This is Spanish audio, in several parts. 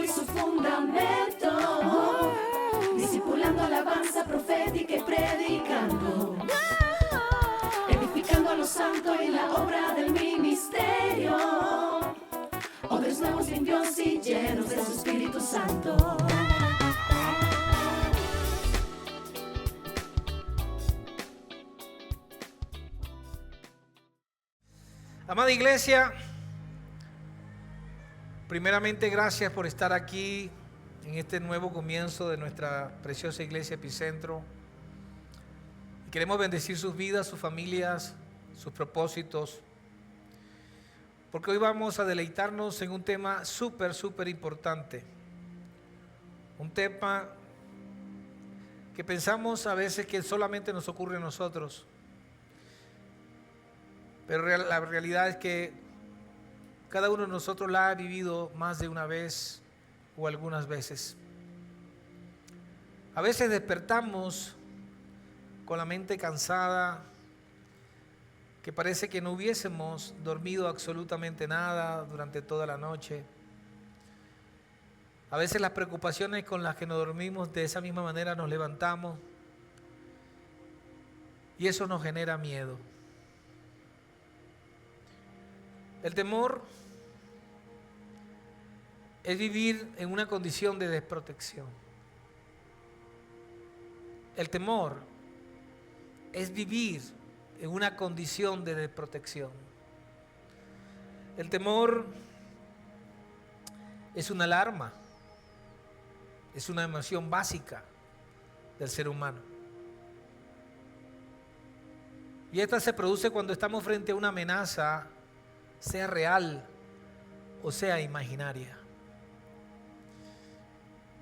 y su fundamento, discipulando alabanza profética y predicando, edificando a los santos y la obra del ministerio, hombres nuevos, limpios y llenos de su Espíritu Santo. Amada iglesia, primeramente gracias por estar aquí en este nuevo comienzo de nuestra preciosa iglesia Epicentro. Queremos bendecir sus vidas, sus familias, sus propósitos, porque hoy vamos a deleitarnos en un tema súper importante. Un tema que pensamos a veces que solamente nos ocurre a nosotros, pero la realidad es que cada uno de nosotros la ha vivido más de una vez o algunas veces. A veces despertamos con la mente cansada, que parece que no hubiésemos dormido absolutamente nada durante toda la noche. A veces las preocupaciones con las que nos dormimos, de esa misma manera nos levantamos y eso nos genera miedo. El temor es vivir en una condición de desprotección. El temor es vivir en una condición de desprotección. El temor es una alarma, es una emoción básica del ser humano. Y esta se produce cuando estamos frente a una amenaza, sea real o sea imaginaria.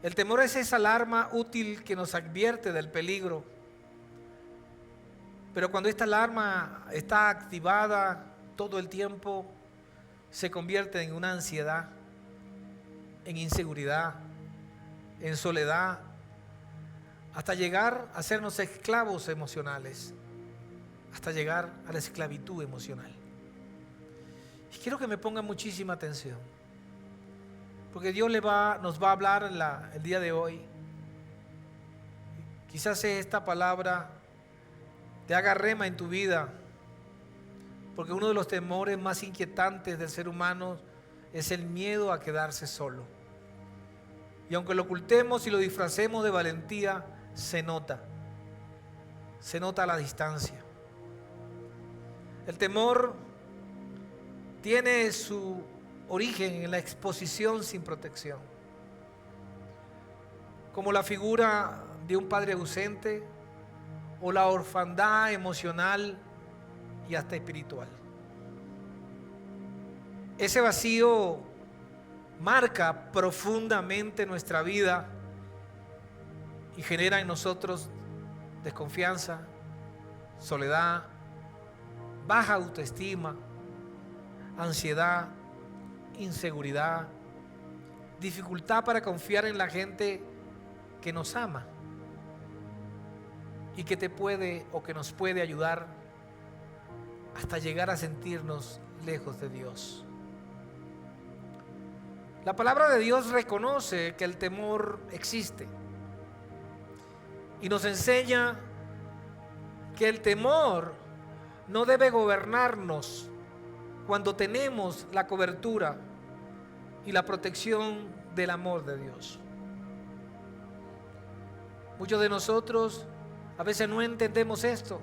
El temor es esa alarma útil que nos advierte del peligro. Pero cuando esta alarma está activada todo el tiempo, se convierte en una ansiedad, en inseguridad, en soledad, hasta llegar a hacernos esclavos emocionales, hasta llegar a la esclavitud emocional. Y quiero que me pongan muchísima atención, porque Dios nos va a hablar el día de hoy. Quizás esta palabra te haga rema en tu vida, porque uno de los temores más inquietantes del ser humano es el miedo a quedarse solo. Y aunque lo ocultemos y lo disfracemos de valentía, se nota a la distancia. El temor tiene su origen en la exposición sin protección, como la figura de un padre ausente o la orfandad emocional y hasta espiritual. Ese vacío marca profundamente nuestra vida y genera en nosotros desconfianza, soledad, baja autoestima, ansiedad, inseguridad, dificultad para confiar en la gente que nos ama y que te puede o que nos puede ayudar hasta llegar a sentirnos lejos de Dios. La palabra de Dios reconoce que el temor existe y nos enseña que el temor no debe gobernarnos cuando tenemos la cobertura y la protección del amor de Dios. Muchos de nosotros a veces no entendemos esto,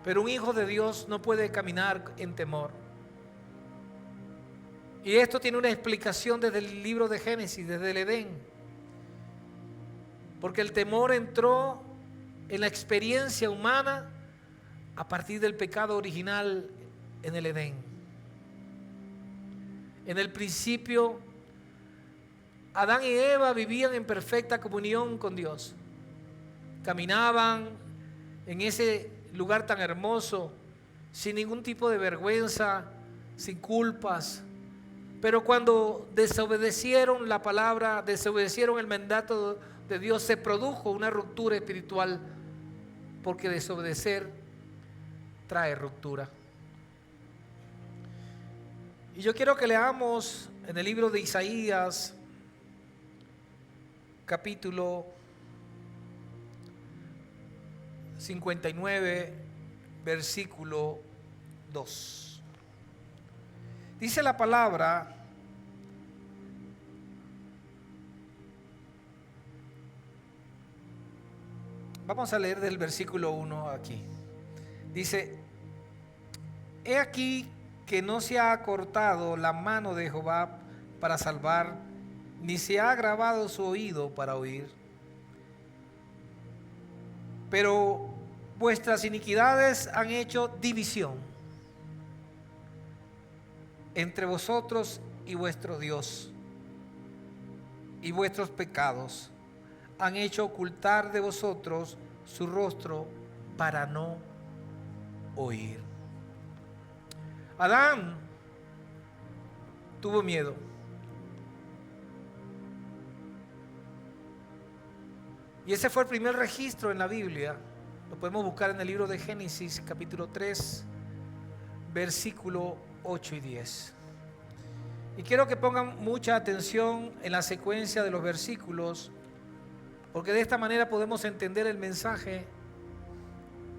pero un hijo de Dios no puede caminar en temor. Y esto tiene una explicación desde el libro de Génesis, desde el Edén. Porque el temor entró en la experiencia humana a partir del pecado original en el Edén. En el principio, Adán y Eva vivían en perfecta comunión con Dios. Caminaban en ese lugar tan hermoso, sin ningún tipo de vergüenza, sin culpas. Pero cuando desobedecieron la palabra, desobedecieron el mandato de Dios, se produjo una ruptura espiritual, porque desobedecer trae ruptura. Y yo quiero que leamos en el libro de Isaías, capítulo 59, versículo 2. Dice la palabra: vamos a leer del versículo 1 aquí. Dice: he aquí que no se ha acortado la mano de Jehová para salvar, ni se ha agravado su oído para oír. Pero vuestras iniquidades han hecho división entre vosotros y vuestro Dios, y vuestros pecados han hecho ocultar de vosotros su rostro para no oír. Adán tuvo miedo. Y ese fue el primer registro en la Biblia. Lo podemos buscar en el libro de Génesis, capítulo 3, versículo 8 y 10. Y quiero que pongan mucha atención en la secuencia de los versículos, porque de esta manera podemos entender el mensaje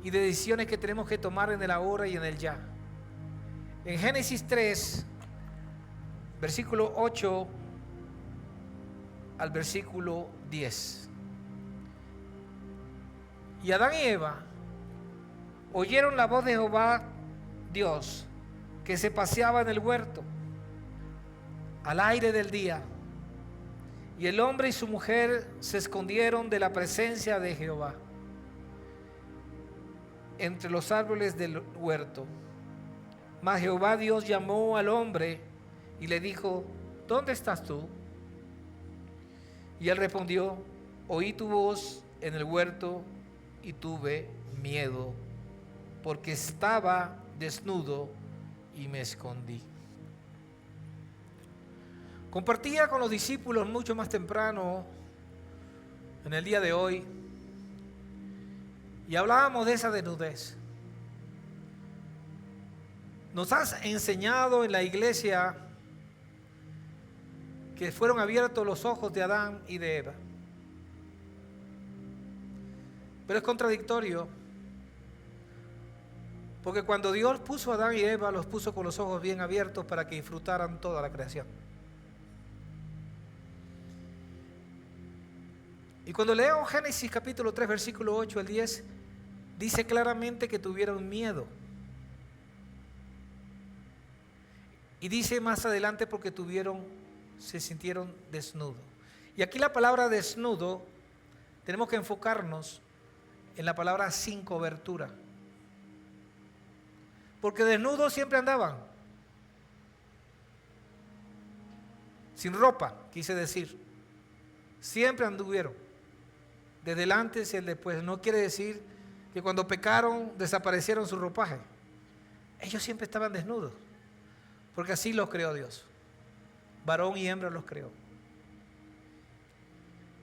y de decisiones que tenemos que tomar en el ahora y en el ya. En Génesis 3, versículo 8 al versículo 10. Y Adán y Eva oyeron la voz de Jehová Dios, que se paseaba en el huerto al aire del día. Y el hombre y su mujer se escondieron de la presencia de Jehová entre los árboles del huerto. Mas Jehová Dios llamó al hombre y le dijo: ¿dónde estás tú? Y él respondió: oí tu voz en el huerto y tuve miedo, porque estaba desnudo y me escondí. Compartía con los discípulos mucho más temprano en el día de hoy y hablábamos de esa desnudez. Nos has enseñado en la iglesia que fueron abiertos los ojos de Adán y de Eva. Pero es contradictorio, porque cuando Dios puso a Adán y Eva, los puso con los ojos bien abiertos para que disfrutaran toda la creación. Y cuando leo Génesis capítulo 3, versículo 8 al 10, dice claramente que tuvieron miedo. Y dice más adelante porque se sintieron desnudos. Y aquí la palabra desnudo, tenemos que enfocarnos en la palabra sin cobertura. Porque desnudos siempre andaban. Sin ropa, quise decir. Siempre anduvieron. Desde el antes y el después. No quiere decir que cuando pecaron desaparecieron su ropaje. Ellos siempre estaban desnudos. Porque así los creó Dios. Varón y hembra los creó.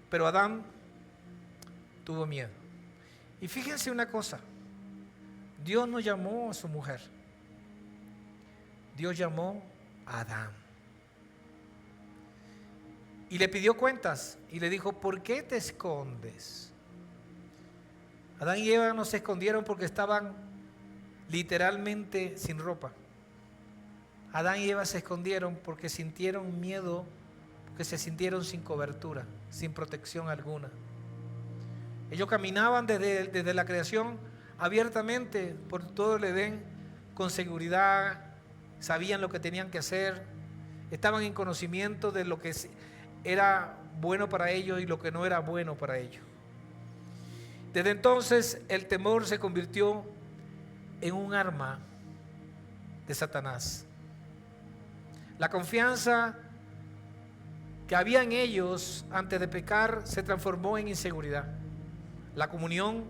Pero Adán tuvo miedo. Y fíjense una cosa. Dios no llamó a su mujer. Dios llamó a Adán. Y le pidió cuentas. Y le dijo: ¿por qué te escondes? Adán y Eva no se escondieron porque estaban literalmente sin ropa. Adán y Eva se escondieron porque sintieron miedo, porque se sintieron sin cobertura, sin protección alguna. Ellos caminaban desde la creación abiertamente por todo el Edén, con seguridad, sabían lo que tenían que hacer, estaban en conocimiento de lo que era bueno para ellos y lo que no era bueno para ellos. Desde entonces el temor se convirtió en un arma de Satanás. La confianza que había en ellos antes de pecar se transformó en inseguridad. La comunión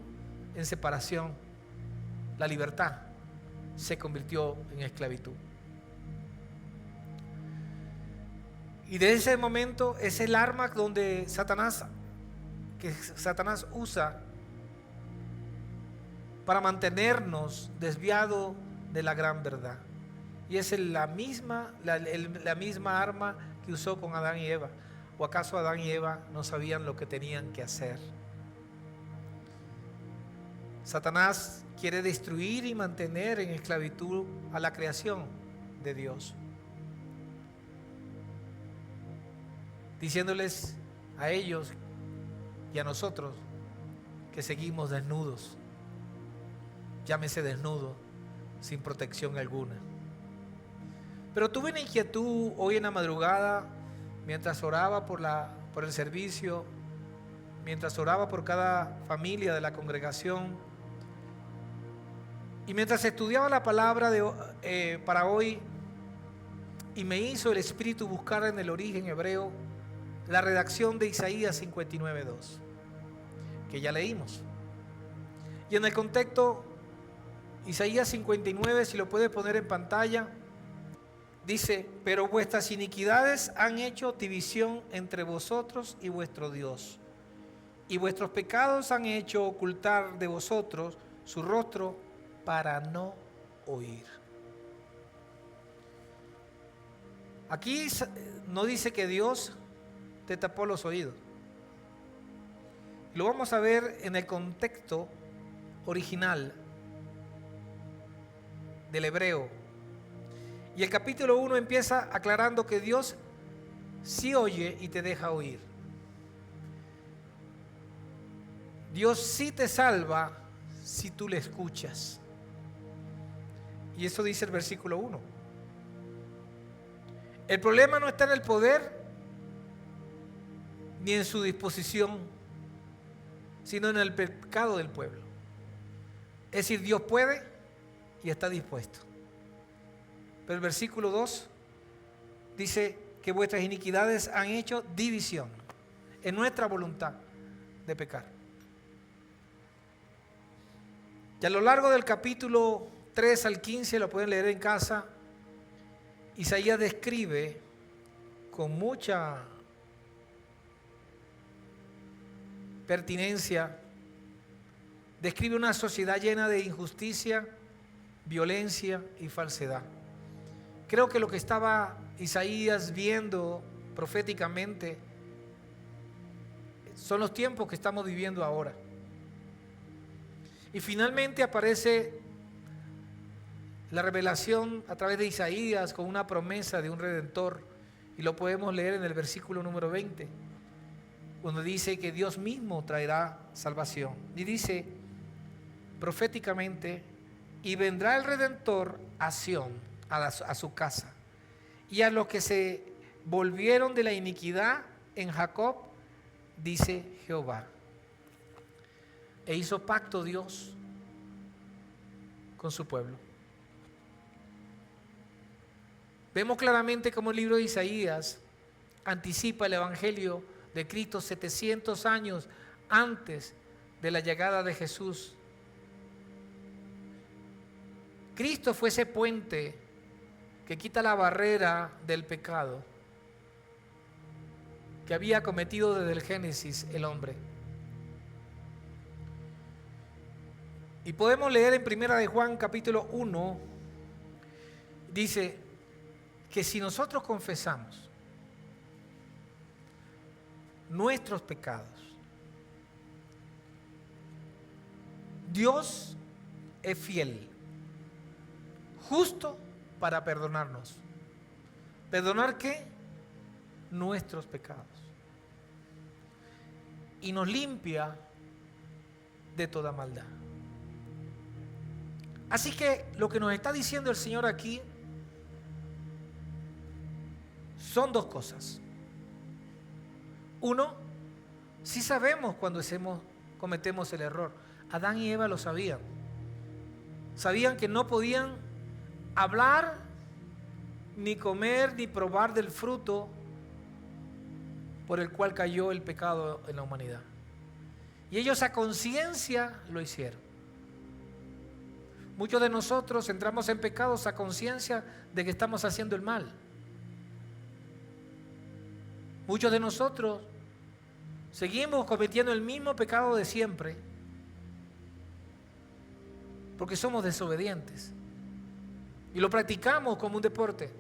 en separación. La libertad se convirtió en esclavitud. Y de ese momento es el arma que Satanás usa para mantenernos desviados de la gran verdad. Y es la misma arma que usó con Adán y Eva. ¿O acaso Adán y Eva no sabían lo que tenían que hacer? Satanás quiere destruir y mantener en esclavitud a la creación de Dios, diciéndoles a ellos y a nosotros que seguimos desnudos. Llámese desnudo, sin protección alguna. Pero tuve una inquietud hoy en la madrugada, mientras oraba por el servicio, mientras oraba por cada familia de la congregación, y mientras estudiaba la palabra para hoy, y me hizo el Espíritu buscar en el origen hebreo la redacción de Isaías 59:2, que ya leímos. Y en el contexto, Isaías 59, si lo puede poner en pantalla, dice: pero vuestras iniquidades han hecho división entre vosotros y vuestro Dios, y vuestros pecados han hecho ocultar de vosotros su rostro para no oír. Aquí no dice que Dios te tapó los oídos. Lo vamos a ver en el contexto original del hebreo. Y el capítulo 1 empieza aclarando que Dios sí oye y te deja oír. Dios sí te salva si tú le escuchas. Y eso dice el versículo 1. El problema no está en el poder ni en su disposición, sino en el pecado del pueblo. Es decir, Dios puede y está dispuesto. Pero el versículo 2 dice que vuestras iniquidades han hecho división en nuestra voluntad de pecar. Y a lo largo del capítulo 3 al 15, lo pueden leer en casa, Isaías describe con mucha pertinencia, describe una sociedad llena de injusticia, violencia y falsedad. Creo que lo que estaba Isaías viendo proféticamente son los tiempos que estamos viviendo ahora. Y finalmente aparece la revelación a través de Isaías con una promesa de un redentor, y lo podemos leer en el versículo número 20, cuando dice que Dios mismo traerá salvación. Y dice proféticamente: y vendrá el redentor a Sión, a su casa, y a los que se volvieron de la iniquidad en Jacob, dice Jehová. E hizo pacto Dios con su pueblo. Vemos claramente cómo el libro de Isaías anticipa el evangelio de Cristo 700 años antes de la llegada de Jesús. Cristo fue ese puente que quita la barrera del pecado que había cometido desde el Génesis el hombre. Y podemos leer en Primera de Juan capítulo 1, dice que si nosotros confesamos nuestros pecados, Dios es fiel, justo para perdonarnos. ¿Perdonar qué? Nuestros pecados. Y nos limpia de toda maldad. Así que lo que nos está diciendo el Señor aquí son dos cosas. Uno, sí sabemos cuando cometemos el error. Adán y Eva lo sabían. Sabían que no podían hablar, ni comer, ni probar del fruto por el cual cayó el pecado en la humanidad. Y ellos a conciencia lo hicieron. Muchos de nosotros entramos en pecados a conciencia de que estamos haciendo el mal. Muchos de nosotros seguimos cometiendo el mismo pecado de siempre porque somos desobedientes. y lo practicamos como un deporte.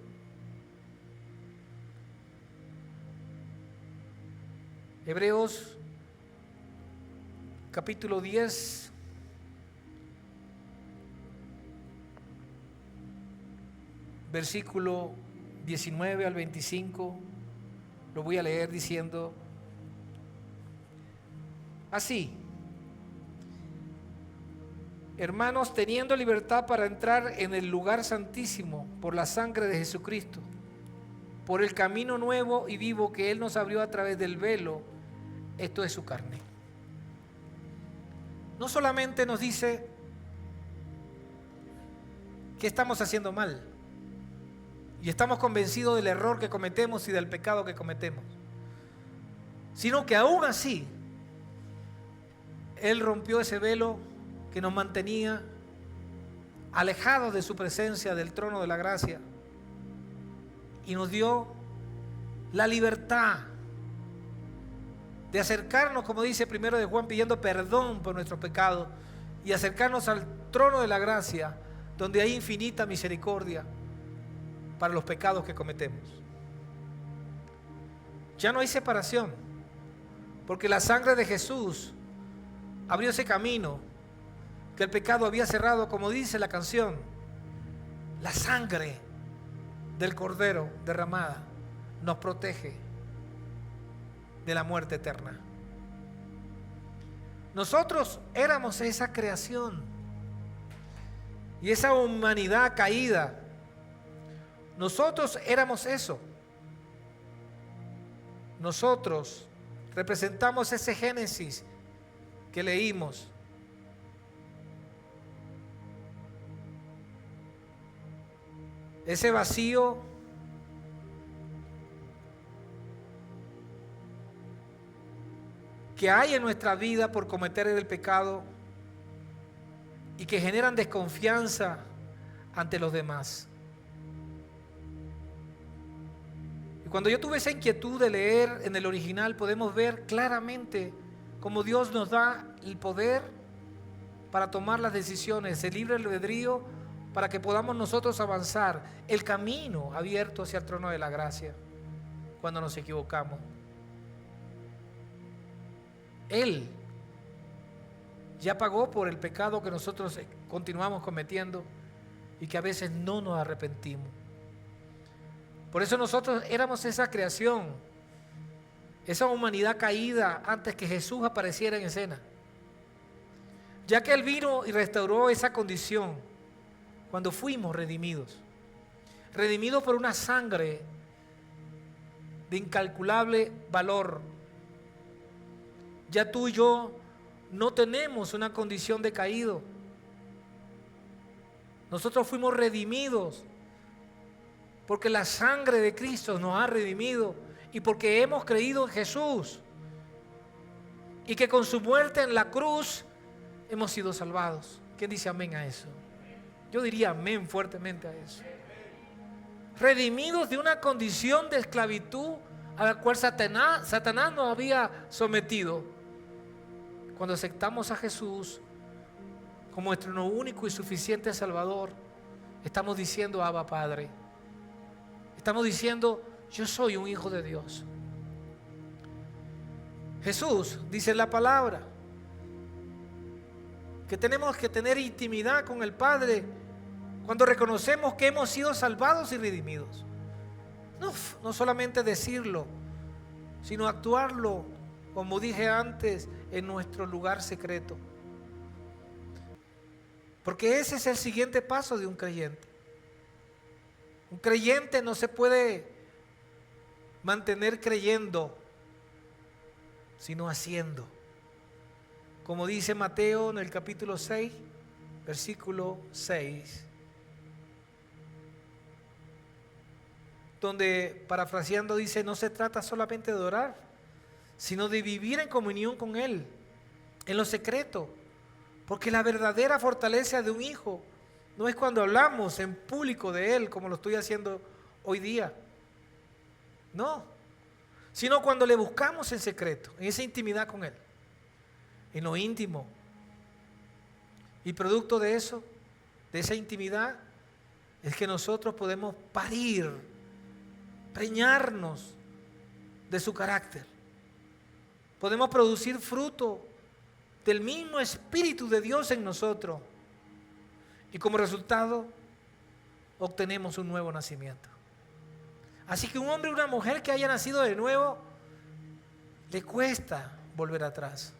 Hebreos capítulo 10, versículo 19 al 25, lo voy a leer diciendo así: hermanos, teniendo libertad para entrar en el lugar santísimo por la sangre de Jesucristo, por el camino nuevo y vivo que Él nos abrió a través del velo, esto es su carne. No solamente nos dice que estamos haciendo mal y estamos convencidos del error que cometemos y del pecado que cometemos, sino que aún así Él rompió ese velo que nos mantenía alejados de su presencia, del trono de la gracia, y nos dio la libertad de acercarnos, como dice primero de Juan, pidiendo perdón por nuestros pecados y acercarnos al trono de la gracia, donde hay infinita misericordia para los pecados que cometemos. Ya no hay separación, porque la sangre de Jesús abrió ese camino que el pecado había cerrado, como dice la canción. La sangre del Cordero derramada nos protege de la muerte eterna. Nosotros éramos esa creación y esa humanidad caída. Nosotros éramos eso. Nosotros representamos ese Génesis que leímos. Ese vacío que hay en nuestra vida por cometer el pecado y que generan desconfianza ante los demás. Y cuando yo tuve esa inquietud de leer en el original, podemos ver claramente cómo Dios nos da el poder para tomar las decisiones, el libre albedrío, para que podamos nosotros avanzar el camino abierto hacia el trono de la gracia cuando nos equivocamos. Él ya pagó por el pecado que nosotros continuamos cometiendo y que a veces no nos arrepentimos. Por eso nosotros éramos esa creación, esa humanidad caída antes que Jesús apareciera en escena. Ya que Él vino y restauró esa condición cuando fuimos redimidos. Redimidos por una sangre de incalculable valor. Ya tú y yo no tenemos una condición de caído. Nosotros fuimos redimidos porque la sangre de Cristo nos ha redimido y porque hemos creído en Jesús y que con su muerte en la cruz hemos sido salvados. ¿Quién dice amén a eso? Yo diría amén fuertemente a eso. Redimidos de una condición de esclavitud a la cual Satanás nos había sometido. Cuando aceptamos a Jesús como nuestro único y suficiente Salvador, estamos diciendo Abba Padre. Estamos diciendo, yo soy un hijo de Dios. Jesús dice en la palabra que tenemos que tener intimidad con el Padre cuando reconocemos que hemos sido salvados y redimidos. No solamente decirlo, sino actuarlo, como dije antes, en nuestro lugar secreto. Porque ese es el siguiente paso de un creyente. Un creyente no se puede mantener creyendo, sino haciendo. Como dice Mateo en el capítulo 6, versículo 6, donde parafraseando dice, no se trata solamente de orar, sino de vivir en comunión con Él, en lo secreto, porque la verdadera fortaleza de un hijo no es cuando hablamos en público de Él, como lo estoy haciendo hoy día, no, sino cuando le buscamos en secreto, en esa intimidad con Él, en lo íntimo. Y producto de eso, de esa intimidad, es que nosotros podemos parir, preñarnos de su carácter. Podemos producir fruto del mismo Espíritu de Dios en nosotros. Y como resultado, obtenemos un nuevo nacimiento. Así que un hombre y una mujer que haya nacido de nuevo, le cuesta volver atrás.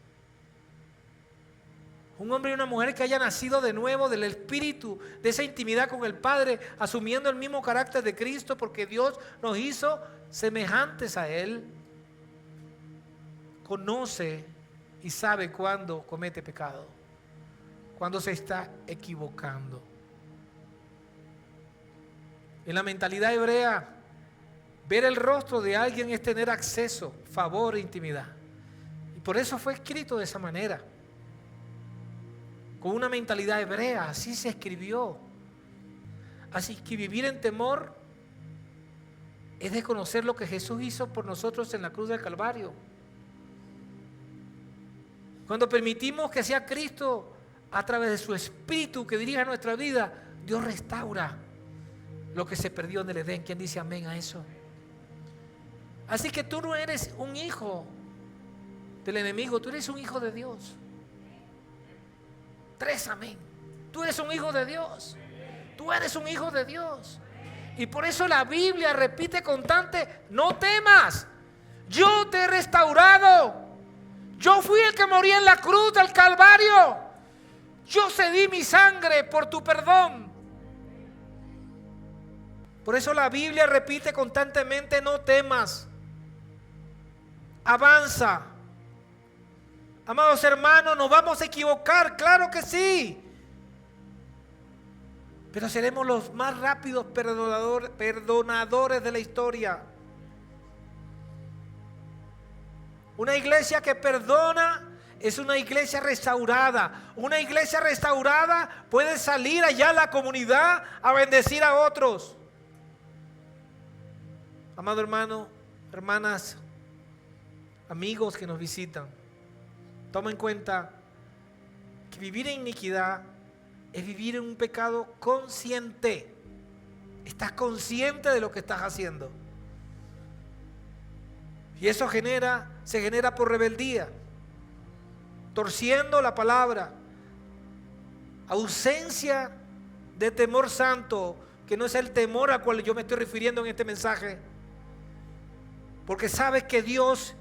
Un hombre y una mujer que haya nacido de nuevo del Espíritu, de esa intimidad con el Padre, asumiendo el mismo carácter de Cristo, porque Dios nos hizo semejantes a Él, conoce y sabe cuándo comete pecado, cuándo se está equivocando. En la mentalidad hebrea, ver el rostro de alguien es tener acceso, favor e intimidad. Y por eso fue escrito de esa manera. Con una mentalidad hebrea, así se escribió. Así que vivir en temor es desconocer lo que Jesús hizo por nosotros en la cruz del Calvario. Cuando permitimos que sea Cristo a través de su Espíritu que dirija nuestra vida, Dios restaura lo que se perdió en el Edén. ¿Quién dice amén a eso? Así que tú no eres un hijo del enemigo, tú eres un hijo de Dios. 3 amén. Tú eres un hijo de Dios. Tú eres un hijo de Dios. Y por eso la Biblia repite constante: no temas, yo te he restaurado. Yo fui el que morí en la cruz del Calvario. Yo cedí mi sangre por tu perdón. Por eso la Biblia repite constantemente: no temas, avanza. Amados hermanos, nos vamos a equivocar, claro que sí, pero seremos los más rápidos perdonadores de la historia. Una iglesia que perdona es una iglesia restaurada. Una iglesia restaurada puede salir allá a la comunidad a bendecir a otros. Amado hermano, hermanas, amigos que nos visitan, toma en cuenta que vivir en iniquidad es vivir en un pecado consciente. Estás consciente de lo que estás haciendo. Y eso se genera por rebeldía, torciendo la palabra, ausencia de temor santo, que no es el temor al cual yo me estoy refiriendo en este mensaje, porque sabes que Dios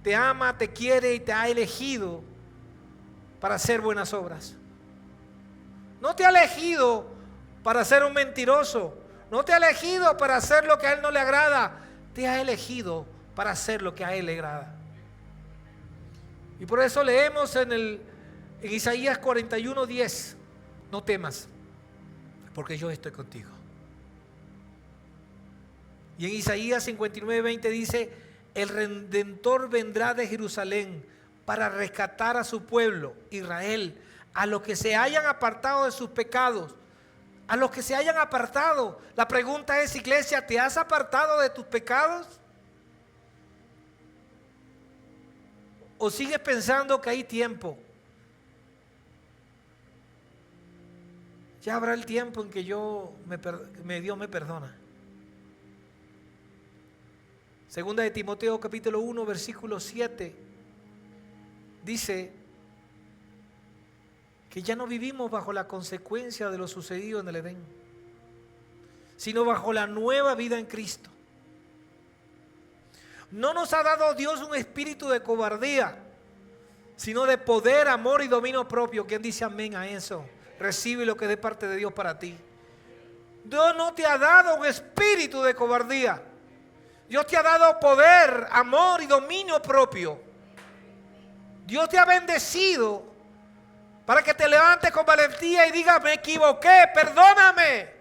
te ama, te quiere y te ha elegido para hacer buenas obras. No te ha elegido para ser un mentiroso, no te ha elegido para hacer lo que a Él no le agrada, te ha elegido para hacer lo que a Él le agrada. Y por eso leemos en Isaías 41:10: no temas, porque yo estoy contigo. Y en Isaías 59:20 dice: el Redentor vendrá de Jerusalén para rescatar a su pueblo, Israel, a los que se hayan apartado de sus pecados. A los que se hayan apartado. La pregunta es, iglesia, ¿te has apartado de tus pecados? ¿O sigues pensando que hay tiempo? Ya habrá el tiempo en que Dios me perdona. Segunda de Timoteo capítulo 1 versículo 7 dice que ya no vivimos bajo la consecuencia de lo sucedido en el Edén, sino bajo la nueva vida en Cristo. No nos ha dado Dios un espíritu de cobardía, sino de poder, amor y dominio propio. ¿Quién dice amén a eso? Recibe lo que es de parte de Dios para ti. Dios no te ha dado un espíritu de cobardía. Dios te ha dado poder, amor y dominio propio. Dios te ha bendecido para que te levantes con valentía y digas: me equivoqué, perdóname.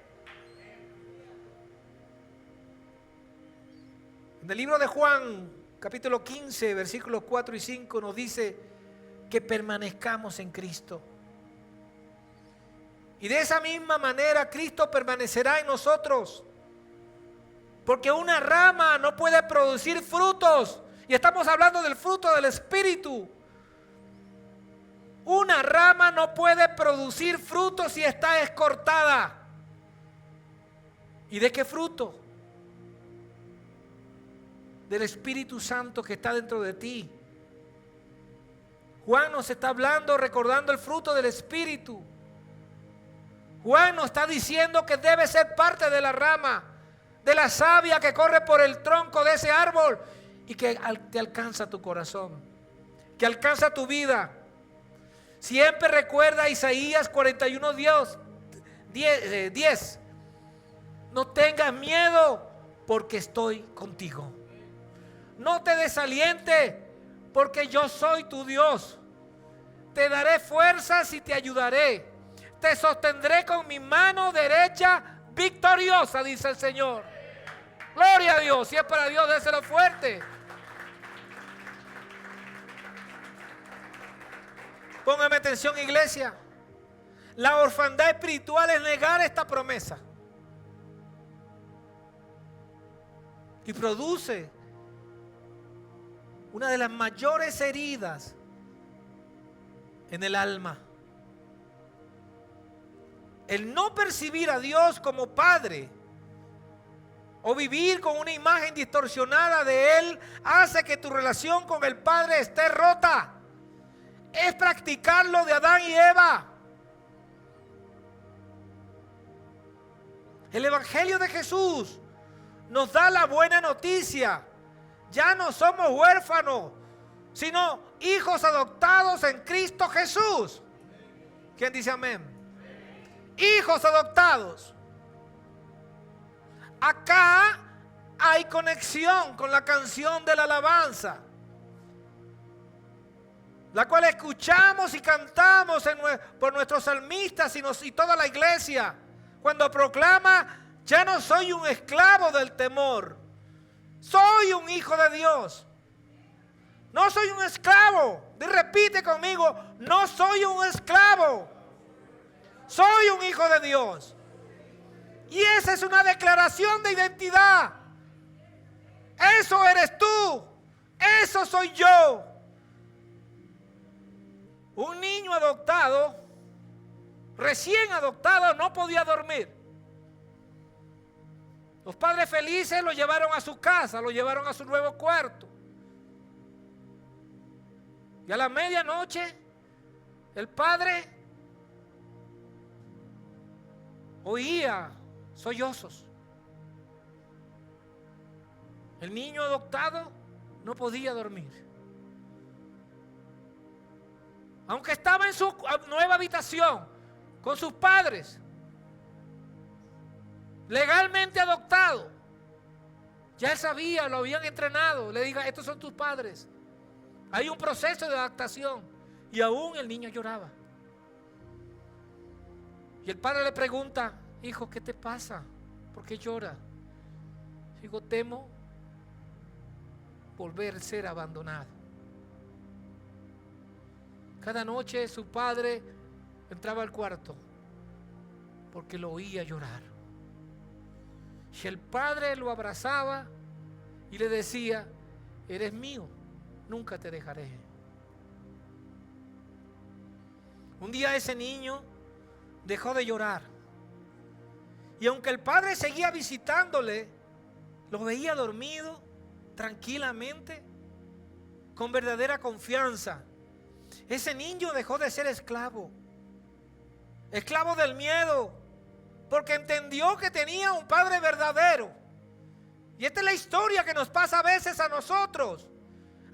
En el libro de Juan, capítulo 15, versículos 4 y 5, nos dice que permanezcamos en Cristo. Y de esa misma manera Cristo permanecerá en nosotros. Porque una rama no puede producir frutos. Y estamos hablando del fruto del Espíritu. Una rama no puede producir frutos si está escortada. ¿Y de qué fruto? Del Espíritu Santo que está dentro de ti. Juan nos está hablando, recordando el fruto del Espíritu. Juan nos está diciendo que debe ser parte de la rama, de la savia que corre por el tronco de ese árbol y que te alcanza tu corazón, que alcanza tu vida. Siempre recuerda Isaías 41, 10. No tengas miedo porque estoy contigo. No te desalientes porque yo soy tu Dios. Te daré fuerzas y te ayudaré. Te sostendré con mi mano derecha victoriosa, dice el Señor. Gloria a Dios. Si es para Dios, déselo fuerte. Póngame atención, iglesia. La orfandad espiritual es negar esta promesa. Y produce una de las mayores heridas en el alma. El no percibir a Dios como Padre o vivir con una imagen distorsionada de Él hace que tu relación con el Padre esté rota. Es practicar lo de Adán y Eva. El Evangelio de Jesús nos da la buena noticia. Ya no somos huérfanos, sino hijos adoptados en Cristo Jesús. ¿Quién dice amén? Hijos adoptados. Acá hay conexión con la canción de la alabanza, la cual escuchamos y cantamos por nuestros salmistas y toda la iglesia, cuando proclama: ya no soy un esclavo del temor, soy un hijo de Dios. No soy un esclavo. Repite conmigo: no soy un esclavo, soy un hijo de Dios. Y esa es una declaración de identidad. Eso eres tú, eso soy yo. Un niño adoptado, recién adoptado, no podía dormir. Los padres felices lo llevaron a su casa, lo llevaron a su nuevo cuarto. Y a la medianoche, el padre oía sollozos. El niño adoptado no podía dormir. Aunque estaba en su nueva habitación con sus padres, legalmente adoptado, ya él sabía, lo habían entrenado. Le diga: estos son tus padres. Hay un proceso de adaptación. Y aún el niño lloraba. Y el padre le pregunta: hijo, ¿qué te pasa? ¿Por qué llora? Digo: temo volver a ser abandonado. Cada noche su padre entraba al cuarto porque lo oía llorar. Y el padre lo abrazaba y le decía: eres mío, nunca te dejaré. Un día ese niño dejó de llorar. Y aunque el padre seguía visitándole, lo veía dormido, tranquilamente, con verdadera confianza. Ese niño dejó de ser esclavo, esclavo del miedo, porque entendió que tenía un padre verdadero. Y esta es la historia que nos pasa a veces a nosotros.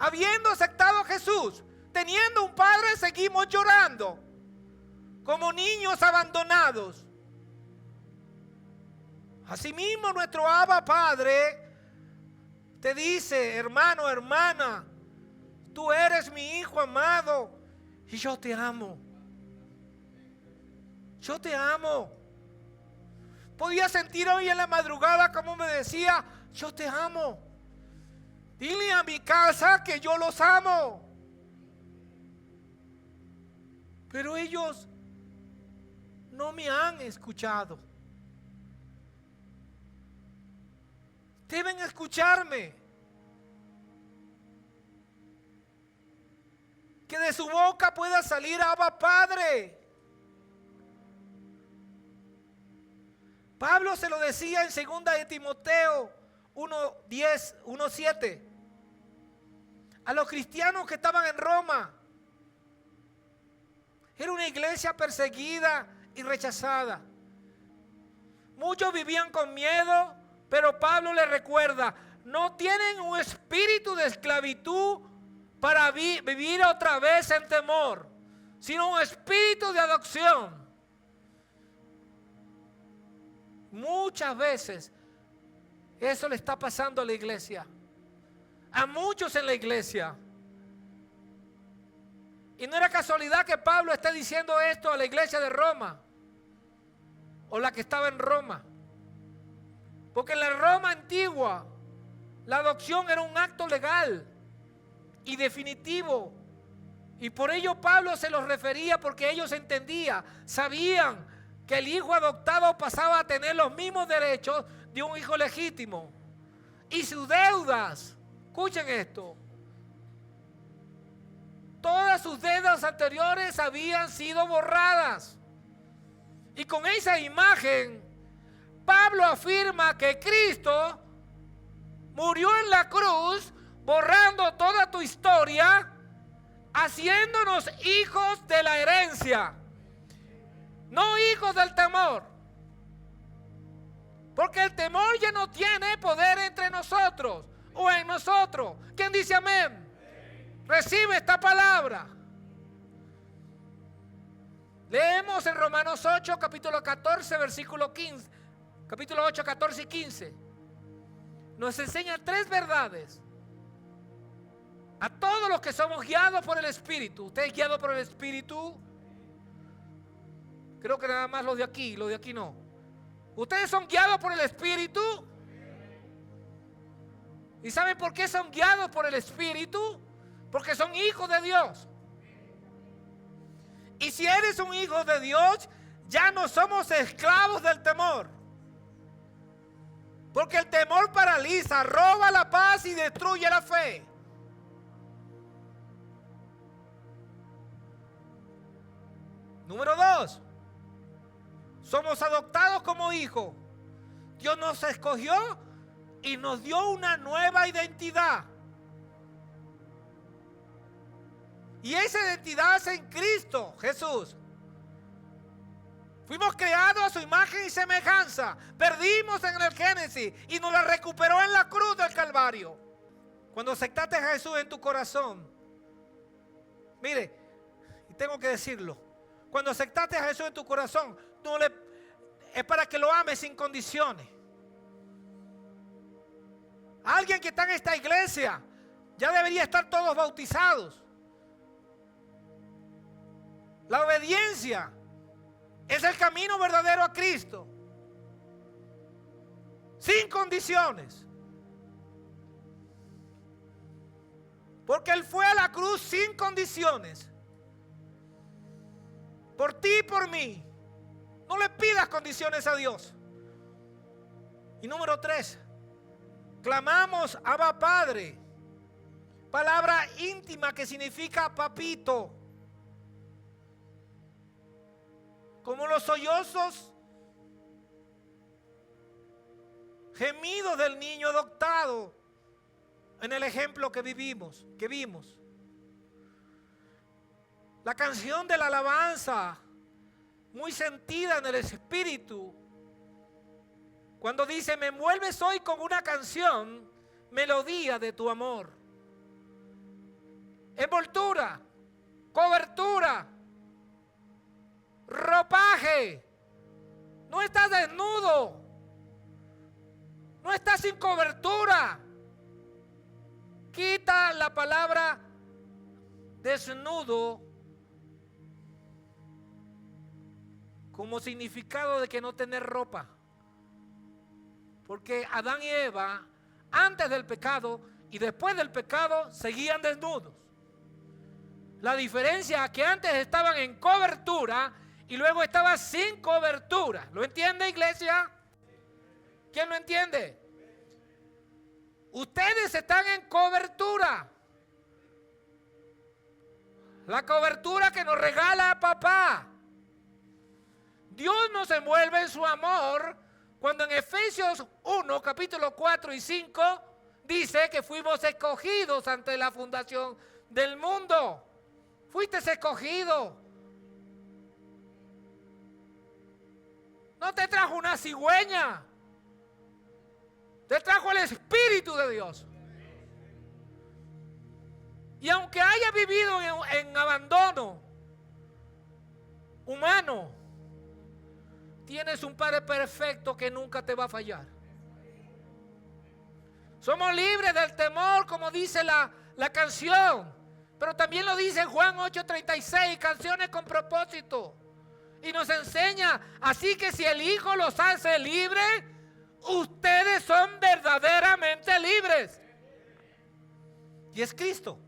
Habiendo aceptado a Jesús, teniendo un padre, seguimos llorando como niños abandonados. Asimismo, nuestro Abba Padre te dice: hermano, hermana, tú eres mi hijo amado y yo te amo. Yo te amo. Podía sentir hoy en la madrugada como me decía: yo te amo. Dile a mi casa que yo los amo. Pero ellos no me han escuchado. Deben escucharme. Que de su boca pueda salir: Abba Padre. Pablo se lo decía en 2 de Timoteo 1:10, 1:7 a los cristianos que estaban en Roma. Era una iglesia perseguida y rechazada. Muchos vivían con miedo, pero Pablo les recuerda, no tienen un espíritu de esclavitud para vivir otra vez en temor, sino un espíritu de adopción. Muchas veces eso le está pasando a la iglesia, a muchos en la iglesia. Y no era casualidad que Pablo esté diciendo esto a la iglesia de Roma, o la que estaba en Roma. Porque en la Roma antigua, la adopción era un acto legal y definitivo. Y por ello Pablo se los refería, porque ellos entendían, sabían que el hijo adoptado pasaba a tener los mismos derechos de un hijo legítimo. Y sus deudas, escuchen esto, todas sus deudas anteriores habían sido borradas. Y con esa imagen, Pablo afirma que Cristo murió en la cruz, borrando toda tu historia, haciéndonos hijos de la herencia, no hijos del temor. Porque el temor ya no tiene poder entre nosotros o en nosotros. ¿Quién dice amén? Recibe esta palabra. Leemos en Romanos 8, capítulo 14, versículo 15. Capítulo 8, 14 y 15. Nos enseña 3 verdades. A todos los que somos guiados por el Espíritu. ¿Usted es guiado por el Espíritu? Creo que nada más los de aquí no. ¿Ustedes son guiados por el Espíritu? ¿Y saben por qué son guiados por el Espíritu? Porque son hijos de Dios. Y si eres un hijo de Dios, ya no somos esclavos del temor. Porque el temor paraliza, roba la paz y destruye la fe. Número 2. Somos adoptados como hijos. Dios nos escogió y nos dio una nueva identidad. Y esa identidad es en Cristo Jesús. Fuimos creados a su imagen y semejanza. Perdimos en el Génesis y nos la recuperó en la cruz del Calvario. Cuando aceptaste a Jesús en tu corazón, mire, y tengo que decirlo, cuando aceptaste a Jesús en tu corazón, es para que lo ames sin condiciones. Alguien que está en esta iglesia ya debería estar todos bautizados. La obediencia es el camino verdadero a Cristo, sin condiciones. Porque Él fue a la cruz sin condiciones, por ti y por mí. No le pidas condiciones a Dios. Y número 3, clamamos Abba Padre, palabra íntima que significa papito. Como los sollozos, gemidos del niño adoptado en el ejemplo que vimos. La canción de la alabanza, muy sentida en el espíritu, cuando dice: me envuelves hoy con una canción, melodía de tu amor. Envoltura, cobertura, ropaje. No estás desnudo, no estás sin cobertura. Quita la palabra desnudo como significado de que no tener ropa. Porque Adán y Eva, antes del pecado y después del pecado, seguían desnudos. La diferencia es que antes estaban en cobertura y luego estaban sin cobertura. ¿Lo entiende, iglesia? ¿Quién lo entiende? Ustedes están en cobertura. La cobertura que nos regala papá. Dios nos envuelve en su amor Cuando en Efesios 1, capítulo 4 y 5, dice que fuimos escogidos ante la fundación del mundo. Fuiste escogido. No te trajo una cigüeña. Te trajo el Espíritu de Dios. Y aunque haya vivido en abandono humano, tienes un Padre perfecto que nunca te va a fallar. Somos libres del temor, como dice la canción. Pero también lo dice en Juan 8:36, canciones con propósito. Y nos enseña, así que si el Hijo los hace libres, ustedes son verdaderamente libres. Y es Cristo.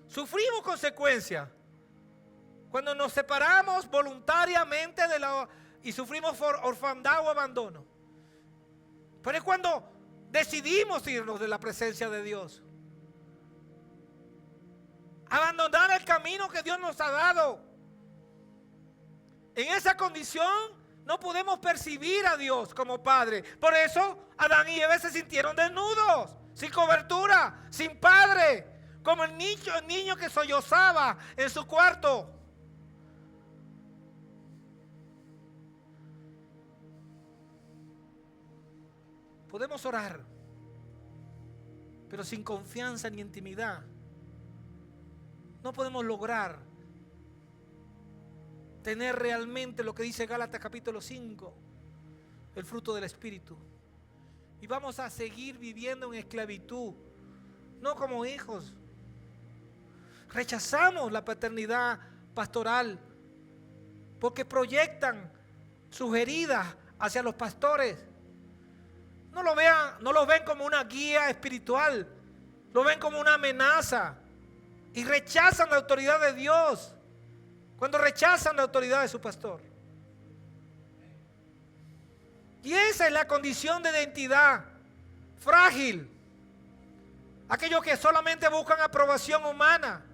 Sufrimos consecuencias cuando nos separamos voluntariamente y sufrimos orfandad o abandono. Pero es cuando decidimos irnos de la presencia de Dios. Abandonar el camino que Dios nos ha dado. En esa condición no podemos percibir a Dios como Padre. Por eso Adán y Eva se sintieron desnudos, sin cobertura, sin padre. Como el niño que sollozaba en su cuarto. Podemos orar, pero sin confianza ni intimidad no podemos lograr tener realmente lo que dice Gálatas capítulo 5, el fruto del Espíritu. Y vamos a seguir viviendo en esclavitud, no como hijos. Rechazamos la paternidad pastoral porque proyectan sus heridas hacia los pastores. No lo ven como una guía espiritual, lo ven como una amenaza y rechazan la autoridad de Dios cuando rechazan la autoridad de su pastor. Y esa es la condición de identidad frágil. Aquellos que solamente buscan aprobación humana,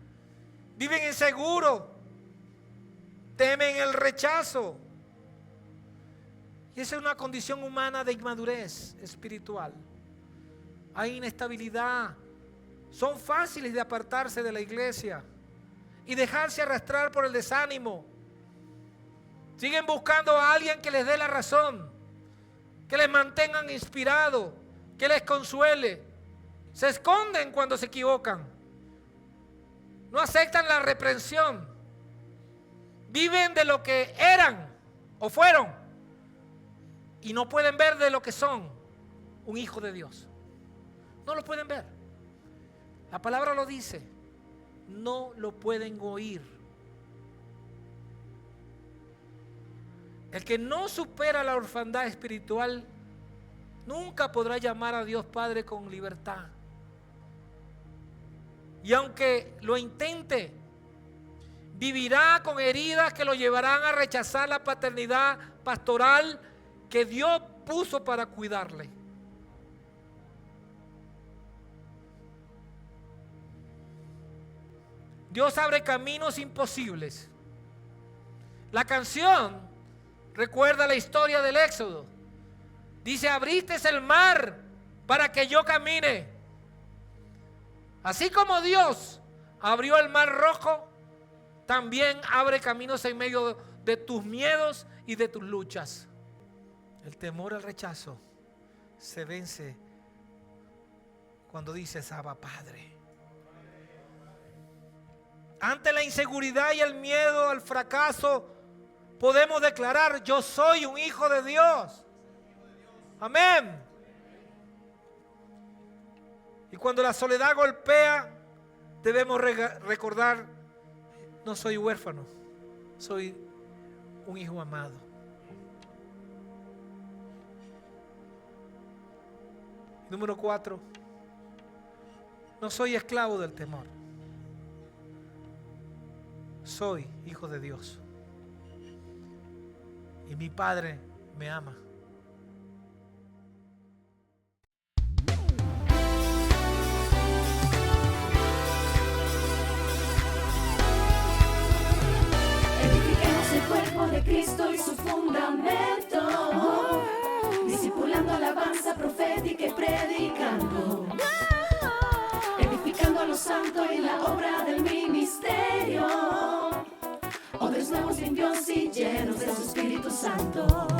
viven inseguros, temen el rechazo. Y esa es una condición humana de inmadurez espiritual. Hay inestabilidad. Son fáciles de apartarse de la iglesia y dejarse arrastrar por el desánimo. Siguen buscando a alguien que les dé la razón, que les mantengan inspirados, que les consuele. Se esconden cuando se equivocan. No aceptan la reprensión. Viven de lo que eran o fueron y no pueden ver de lo que son un hijo de Dios. No lo pueden ver. La palabra lo dice. No lo pueden oír. El que no supera la orfandad espiritual nunca podrá llamar a Dios Padre con libertad. Y aunque lo intente, vivirá con heridas que lo llevarán a rechazar la paternidad pastoral que Dios puso para cuidarle. Dios abre caminos imposibles. La canción recuerda la historia del Éxodo. Dice: abriste el mar para que yo camine. Así como Dios abrió el mar rojo, también abre caminos en medio de tus miedos y de tus luchas. El temor al rechazo se vence cuando dices: Abba, Padre. Ante la inseguridad y el miedo al fracaso, podemos declarar: yo soy un hijo de Dios. Amén. Y cuando la soledad golpea, debemos recordar: no soy huérfano, soy un hijo amado. Número 4, no soy esclavo del temor. Soy hijo de Dios. Y mi Padre me ama. Edifiquemos el cuerpo de de Cristo y su fundamento, discipulando alabanza profética y predicando, edificando a los santos en la obra del ministerio, odres nuevos, limpios y llenos de su Espíritu Santo.